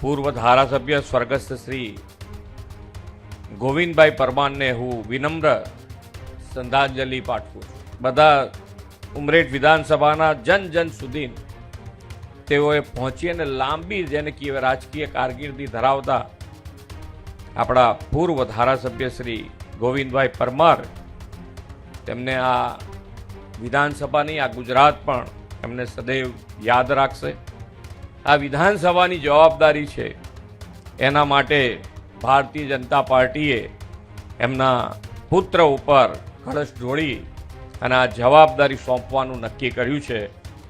પૂર્વ ધારાસભ્ય સ્વર્ગસ્થ શ્રી ગોવિંદભાઈ પરમારને હું વિનમ્ર શ્રદ્ધાંજલિ પાઠવું છું. બધા ઉમરેઠ વિધાનસભાના જન જન સુધી તેઓએ પહોંચી અને લાંબી જેને કહેવાય રાજકીય કારકિર્દી ધરાવતા આપણા પૂર્વ ધારાસભ્ય શ્રી ગોવિંદભાઈ પરમાર, તેમને આ વિધાનસભાની આ ગુજરાત પણ એમને સદૈવ યાદ રાખશે. આ વિધાનસભાની જવાબદારી છે, એના માટે ભારતીય જનતા પાર્ટીએ એમના પુત્ર ઉપર કળશ ઢોળી અને આ જવાબદારી સોંપવાનું નક્કી કર્યું છે.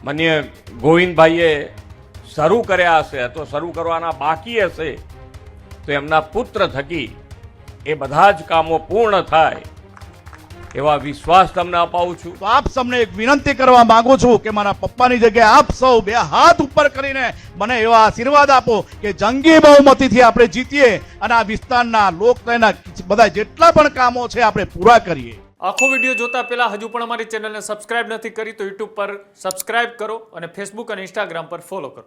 માનીય ગોવિંદભાઈએ શરૂ કર્યા હશે તો શરૂ કરવાના બાકી હશે તો એમના પુત્ર થકી એ બધા જ કામો પૂર્ણ થાય એવા વિશ્વાસ તમને અપાવું છું. તો આપ સૌને એક વિનંતી કરવા માંગુ છું કે મારા પપ્પાની જગ્યાએ આપ સૌ બે હાથ ઉપર કરીને મને એવા આશીર્વાદ આપો કે જંગી બહુમતીથી આપણે જીતીએ અને આ વિસ્તારના લોકના બધા જેટલા પણ કામો છે આપણે પૂરા કરીએ. આખો વિડીયો જોતા પહેલા હજુ પણ અમારી ચેનલને સબસ્ક્રાઇબ નથી કરી તો યુટ્યુબ પર સબસ્ક્રાઇબ કરો અને ફેસબુક અને ઇન્સ્ટાગ્રામ પર ફોલો કરો.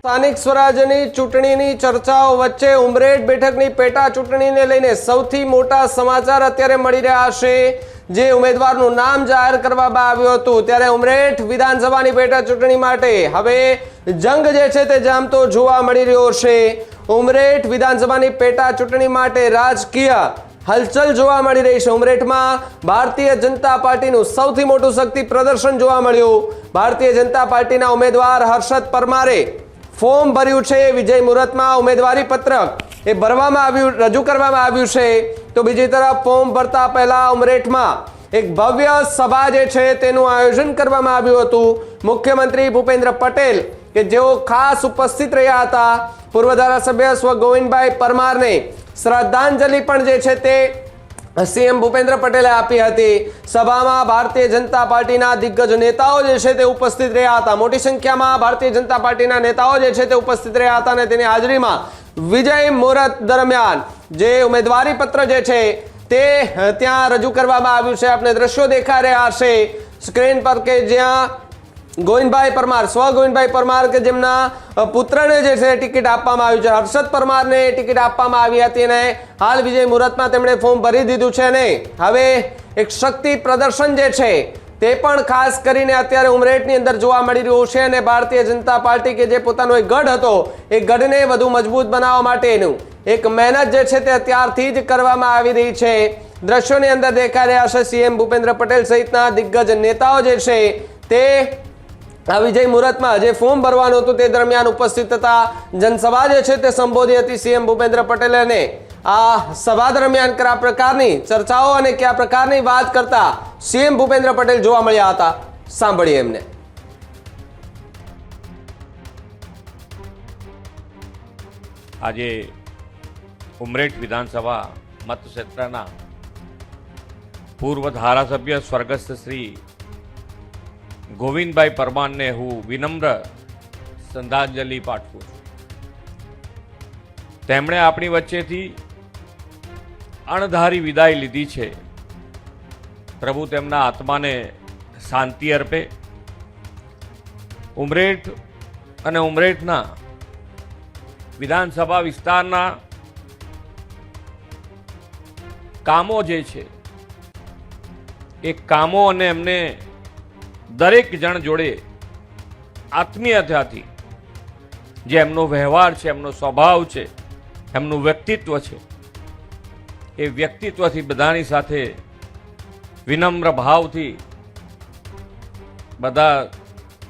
સ્થાનિક સ્વરાજ્યની ચૂંટણીની ચર્ચાઓ વચ્ચે ઉમરેઠ બેઠકની પેટા ચૂંટણીને લઈને સૌથી મોટા સમાચાર અત્યારે મળી રહ્યા છે. જે ઉમેદવારનું નામ જાહેર કરવામાં આવ્યું હતું ત્યારે ઉમરેઠ વિધાનસભાની પેટા ચૂંટણી માટે હવે જંગ જે છે તે જામતો જોવા મળી રહ્યો છે. ઉમરેઠ વિધાનસભાની પેટા ચૂંટણી માટે રાજકીય હલચલ જોવા મળી રહી છે. ઉમરેઠમાં ભારતીય જનતા પાર્ટીનું સૌથી મોટું શક્તિ પ્રદર્શન જોવા મળ્યું. ભારતીય જનતા પાર્ટીના ઉમેદવાર હર્ષદ પરમારે ફોર્મ ભર્યું છે. વિજય મુહૂર્તમાં ઉમેદવારી પત્રક એ ભરવામાં આવ્યું, રજૂ કરવામાં આવ્યું છે. તો બીજી તરફ ફોર્મ ભરતા પહેલા ઉમરેઠમાં એક ભવ્ય સભા જે છે તેનું આયોજન કરવામાં આવ્યું હતું. મુખ્યમંત્રી ભૂપેન્દ્ર પટેલ કે જેઓ ખાસ ઉપસ્થિત રહ્યા હતા, પૂર્વ ધારાસભ્ય સ્વ ગોવિંદભાઈ પરમારને શ્રદ્ધાંજલિ પણ જે છે તે સીએમ ભૂપેન્દ્ર પટેલે આપી હતી. સભામાં ભારતીય જનતા પાર્ટીના દિગ્ગજ નેતાઓ જે છે તે ઉપસ્થિત રહ્યા હતા. મોટી સંખ્યામાં ભારતીય જનતા પાર્ટીના નેતાઓ જે છે તે ઉપસ્થિત રહ્યા હતા અને તેની હાજરીમાં વિજય મુહૂર્ત દરમિયાન જે ઉમેદવારી પત્ર જે છે તે ત્યાં રજૂ કરવામાં આવ્યું છે. આપણે દ્રશ્યો દેખાઈ રહ્યા છે સ્ક્રીન પર કે જ્યાં ગોવિંદભાઈ પરમાર, સ્વ ગોવિંદભાઈ પરમાર કે જેમના પુત્રને જે છે ટિકિટ આપવામાં આવી છે, હર્ષદ પરમારને ટિકિટ આપવામાં આવી હતી અને હાલ વિજય મુહૂર્તમાં તેમણે ફોર્મ ભરી દીધું છે ને હવે એક શક્તિ પ્રદર્શન જે છે તે પણ ખાસ કરીને અત્યારે ઉમરેઠની અંદર જોવા મળી રહ્યું છે. અને ભારતીય જનતા પાર્ટી કે જે પોતાનો એક ગઢ હતો એ ગઢને વધુ મજબૂત બનાવવા માટેનું એક મહેનત જે છે તે અત્યારથી જ કરવામાં આવી રહી છે. દ્રશ્યોની અંદર દેખાઈ રહ્યા છે સીએમ ભૂપેન્દ્ર પટેલ સહિતના દિગ્ગજ નેતાઓ જે છે તે આ વિજય મુહૂર્તમાં જે ફોર્મ ભરવાનું હતું તે દરમિયાન ઉપસ્થિત હતા. જનસભા જે છે તે સંબોધી હતી સીએમ ભૂપેન્દ્ર પટેલે અને આ સભા દરમિયાન કયા પ્રકારની ચર્ચાઓ અને કયા પ્રકારની વાત કરતા સીએમ ભૂપેન્દ્ર પટેલ જોવા મળ્યા હતા, સાંભળીએ એમને. આજે ઉમરેઠ વિધાનસભા મતક્ષેત્રના પૂર્વ ધારાસભ્ય સ્વર્ગસ્થ શ્રી ગોવિંદભાઈ પરમારને હું વિનમ્ર શ્રદ્ધાંજલિ પાઠવું છું. તેમણે આપણી વચ્ચેથી અણધારી વિદાય લીધી છે. પ્રભુ તેમના આત્માને શાંતિ અર્પે. ઉમરેઠ અને ઉમરેઠના વિધાનસભા વિસ્તારના કામો જે છે એ કામો અને એમને દરેક જણ જોડે આત્મીયતાથી જે એમનો વ્યવહાર છે, એમનો સ્વભાવ છે, એમનું વ્યક્તિત્વ છે, એ વ્યક્તિત્વથી બધાની સાથે વિનમ્ર ભાવથી બધા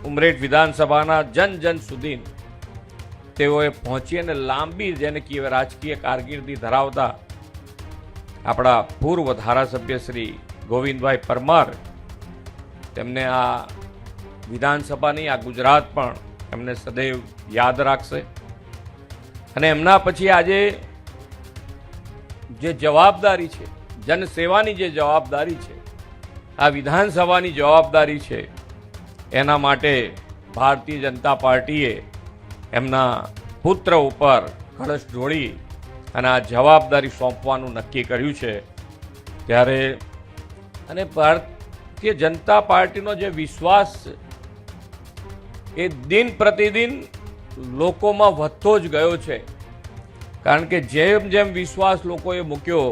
ઉમરેઠ વિધાનસભાના જન જન સુધી તેઓએ પહોંચી અને લાંબી જેને કહેવાય રાજકીય કારકિર્દી ધરાવતા આપણા પૂર્વ ધારાસભ્ય શ્રી ગોવિંદભાઈ પરમાર, તેમને આ વિધાનસભાની આ ગુજરાત પણ એમને સદૈવ યાદ રાખશે. અને એમના પછી આજે જે જવાબદારી છે, જનસેવાની જે જવાબદારી છે, આ વિધાનસભાની જવાબદારી છે, એના માટે ભારતીય જનતા પાર્ટીએ એમના પુત્ર ઉપર કળશ ઢોળી અને આ જવાબદારી સોંપવાનું નક્કી કર્યું છે. ત્યારે અને ભારતીય જનતા પાર્ટીનો જે વિશ્વાસ છે એ દિન પ્રતિદિન લોકોમાં વધતો જ ગયો છે. કારણ કે જેમ જેમ વિશ્વાસ લોકોએ મૂક્યો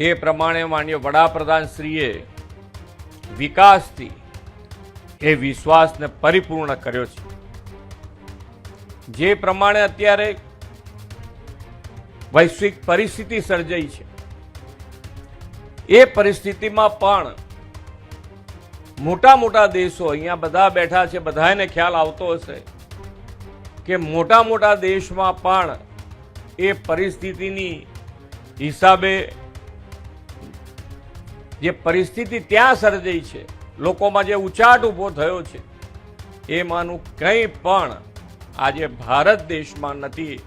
એ પ્રમાણે માનનીય વડાપ્રધાનશ્રીએ વિકાસથી એ વિશ્વાસને પરિપૂર્ણ કર્યો છે. જે પ્રમાણે અત્યારે વૈશ્વિક પરિસ્થિતિ સર્જાઈ છે એ પરિસ્થિતિમાં પણ મોટા મોટા દેશો, અહીંયા બધા બેઠા છે, બધાને ખ્યાલ આવતો હશે કે મોટા મોટા દેશમાં પણ એ પરિસ્થિતિની હિસાબે જે પરિસ્થિતિ ત્યાં સર્જાઈ છે, લોકોમાં જે ઉચાટ ઊભો થયો છે એમાંનું કંઈ પણ આજે ભારત દેશમાં નથી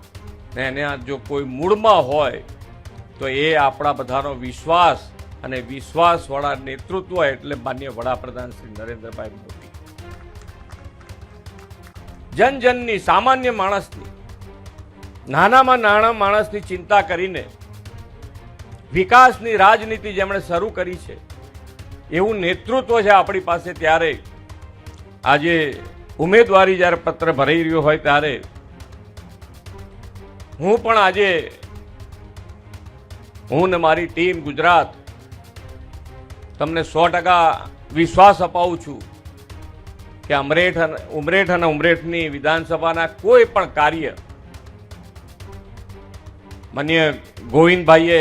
ને એને જો કોઈ મૂળમાં હોય તો એ આપણા બધાનો વિશ્વાસ અને વિશ્વાસવાળા નેતૃત્વ એટલે માનનીય વડાપ્રધાન શ્રી નરેન્દ્રભાઈ મોદી. જનજનની, સામાન્ય માણસની, નાનામાં નાના માણસની ચિંતા કરીને વિકાસની રાજનીતિ જેમણે શરૂ કરી છે એવું નેતૃત્વ છે આપણી પાસે. ત્યારે આજે ઉમેદવારી જ્યારે પત્ર ભરાઈ રહ્યો હોય ત્યારે હું પણ આજે હું ને મારી ટીમ ગુજરાત તમને 100% વિશ્વાસ અપાવું છું કે ઉમરેઠ અને ઉમરેઠની વિધાનસભાના કોઈ પણ કાર્ય માનનીય ગોવિંદભાઈએ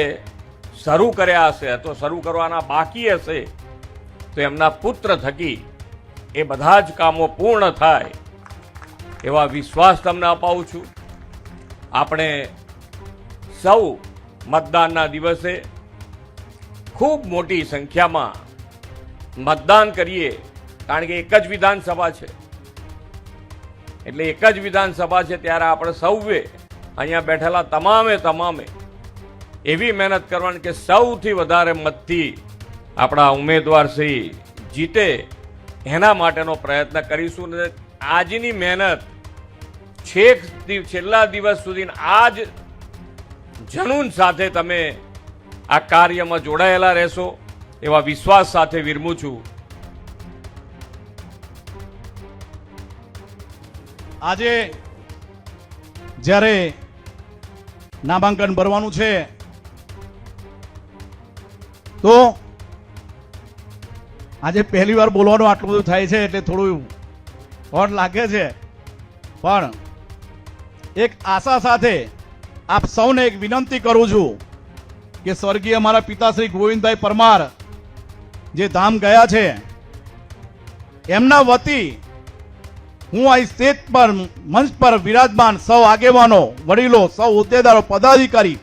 શરૂ કર્યા હશે અથવા શરૂ કરવાના બાકી હશે તો એમના પુત્ર થકી એ બધા જ કામો પૂર્ણ થાય એવા વિશ્વાસ તમને અપાવું છું. આપણે સૌ મતદાનના દિવસે ખૂબ મોટી સંખ્યામાં મતદાન કરીએ. કારણ કે એક જ વિધાનસભા છે, એટલે એક જ વિધાનસભા છે ત્યારે આપણે સૌએ અહીંયા બેઠેલા તમામે એવી મહેનત કરવાની કે સૌથી વધારે મતથી આપણા ઉમેદવાર શ્રી જીતે એના માટેનો પ્રયત્ન કરીશું. ને આજની મહેનત છેલ્લા દિવસ સુધી આ જ જનૂન સાથે તમે આ કાર્યમાં જોડાયેલા રહેશો એવા વિશ્વાસ સાથે વિરમું છું. આજે જ્યારે નામાંકન ભરવાનું છે તો આજે પહેલી વાર બોલવાનું આટલું બધું થાય છે એટલે થોડું ઓડ લાગે છે, પણ એક આશા સાથે આપ સૌને એક વિનંતી કરું છું કે સ્વર્ગીય અમારા પિતા શ્રી ગોવિંદભાઈ પરમાર જે ધામ ગયા છે એમના વતી હું આ સ્ટેજ પર મંચ પર વિરાજમાન સૌ આગેવાનો, વડીલો, સૌ હોદ્દેદારો, પદાધિકારી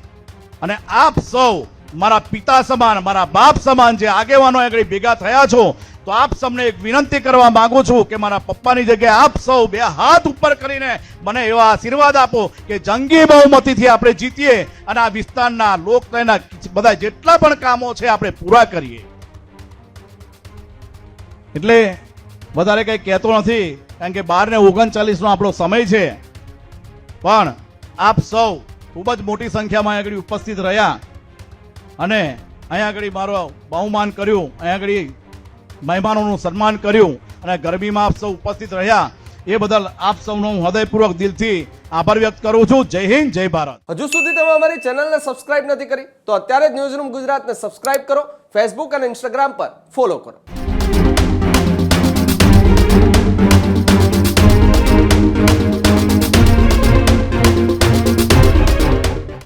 અને આપ સૌ મારા પિતા સમાન, મારા બાપ સમાન જે આગેવાનો આગળ ભેગા થયા છો તો આપ સૌને એક વિનંતી કરવા માંગુ છું કે મારા પપ્પાની જગ્યાએ આપ સૌ બે હાથ ઉપર કરીને મને એવા આશીર્વાદ આપો કે જંગી બહુમતીથી આપણે જીતીએ અને આ વિસ્તારના લોકશાહીના બધા જેટલા પણ કામો છે આપણે પૂરા કરીએ. એટલે વધારે કંઈ કહેતો નથી કારણ કે 12:39 આપણો સમય છે, પણ આપ સૌ ખૂબ જ મોટી સંખ્યામાં આગળ ઉપસ્થિત રહ્યા અને અહીંયા આગળ મારો બહુમાન કર્યું, અહીંયા આગળ મહેમાનોનું સન્માન કર્યું અને ગરમીમાં આપ સૌ ઉપસ્થિત રહ્યા એ બદલ આપ સૌનો હું હૃદયપૂર્વક દિલથી આભાર વ્યક્ત કરું છું. જય હિન્દ, જય ભારત. હજુ સુધી તમે અમારી ચેનલને સબસ્ક્રાઇબ નથી કરી તો અત્યારે જ ન્યૂઝરૂમ ગુજરાતને સબસ્ક્રાઇબ કરો, ફેસબુક અને ઇન્સ્ટાગ્રામ પર ફોલો કરો.